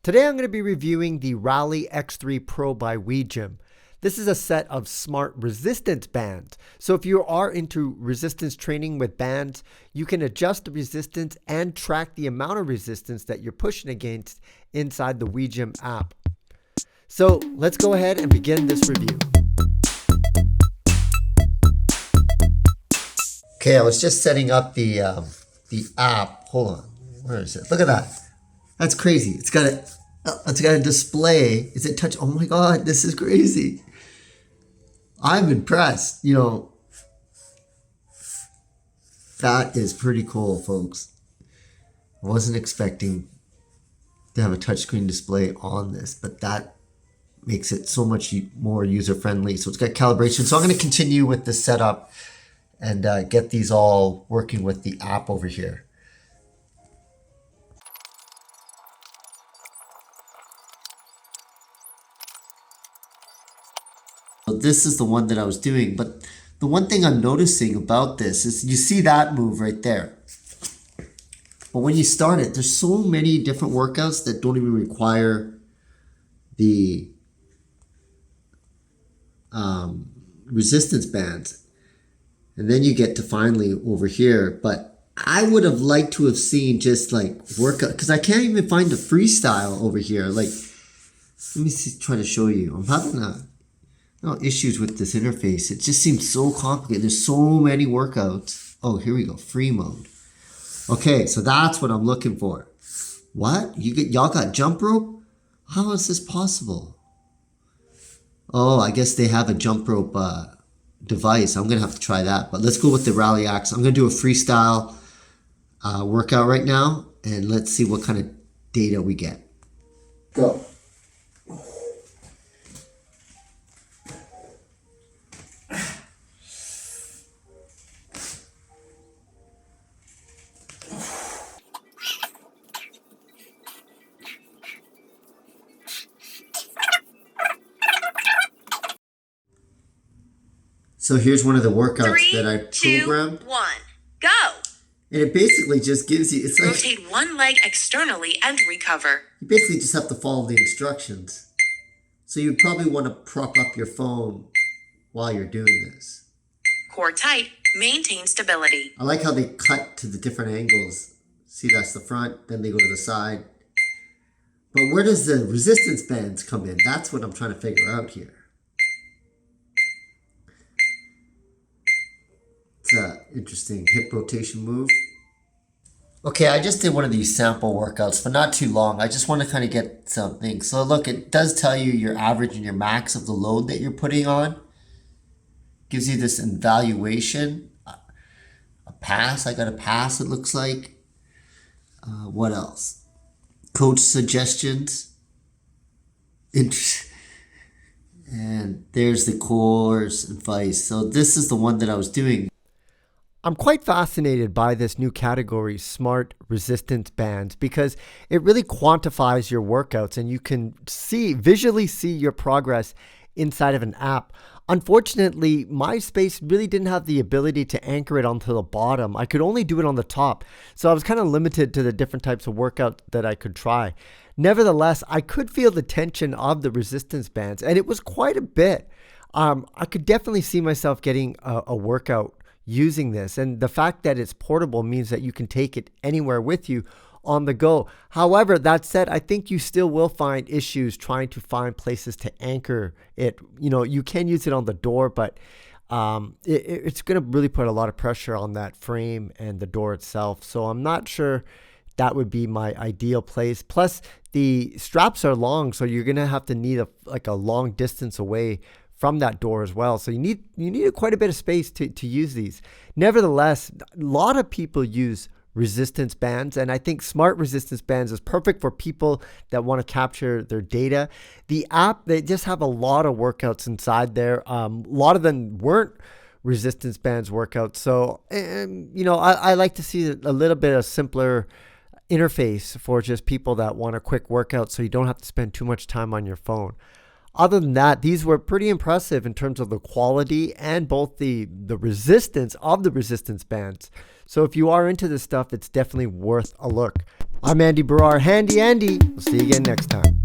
Today I'm going to be reviewing the Rally X3 Pro by WeGym. This is a set of smart resistance bands. So if you are into resistance training with bands, you can adjust the resistance and track the amount of resistance that you're pushing against inside the WeGym app. So let's go ahead and begin this review. Okay, I was just setting up the app. Hold on, where is it? Look at that. That's crazy. It's got a display. Is it touch? Oh my God, this is crazy. I'm impressed. That is pretty cool, folks. I wasn't expecting to have a touchscreen display on this, but that makes it so much more user-friendly. So it's got calibration. So I'm going to continue with the setup and get these all working with the app over here. So this is the one that I was doing, but the one thing I'm noticing about this is you see that move right there. But when you start it, there's so many different workouts that don't even require the resistance bands. And then you get to finally over here. But I would have liked to have seen just like workout, because I can't even find the freestyle over here. Like, let me see, try to show you. I'm having issues with this interface. It just seems so complicated. There's so many workouts. Oh, here we go. Free mode. Okay, so that's what I'm looking for. What? Y'all got jump rope? How is this possible? Oh, I guess they have a jump rope device. I'm gonna have to try that. But let's go with the Rally X. I'm gonna do a freestyle workout right now, and let's see what kind of data we get. Go. So here's one of the workouts that I programmed. 3, 2, 1, go! And it basically just gives you, it's like, rotate one leg externally and recover. You basically just have to follow the instructions. So you probably want to prop up your phone while you're doing this. Core tight, maintain stability. I like how they cut to the different angles. See, that's the front, then they go to the side. But where does the resistance bands come in? That's what I'm trying to figure out here. It's an interesting hip rotation move. Okay, I just did one of these sample workouts, but not too long. I just want to kind of get something. So look, it does tell you your average and your max of the load that you're putting on. Gives you this evaluation. A pass, I got a pass, it looks like. What else? Coach suggestions. And there's the course advice. So this is the one that I was doing. I'm quite fascinated by this new category, smart resistance bands, because it really quantifies your workouts and you can visually see your progress inside of an app. Unfortunately, my space really didn't have the ability to anchor it onto the bottom. I could only do it on the top. So I was kind of limited to the different types of workout that I could try. Nevertheless, I could feel the tension of the resistance bands, and it was quite a bit. I could definitely see myself getting a workout using this, and the fact that it's portable means that you can take it anywhere with you on the go. However, that said, I think you still will find issues trying to find places to anchor it. You can use it on the door, but it's going to really put a lot of pressure on that frame and the door itself. So I'm not sure that would be my ideal place. Plus, the straps are long, so you're going to have to need a long distance away from that door as well. So you need quite a bit of space to use these. Nevertheless, a lot of people use resistance bands, and I think smart resistance bands is perfect for people that want to capture their data. The app, they just have a lot of workouts inside there. A lot of them weren't resistance bands workouts. So, I like to see a little bit of simpler interface for just people that want a quick workout so you don't have to spend too much time on your phone. Other than that, these were pretty impressive in terms of the quality and both the resistance of the resistance bands. So if you are into this stuff, it's definitely worth a look. I'm Andy Baryer. Handy Andy. We'll see you again next time.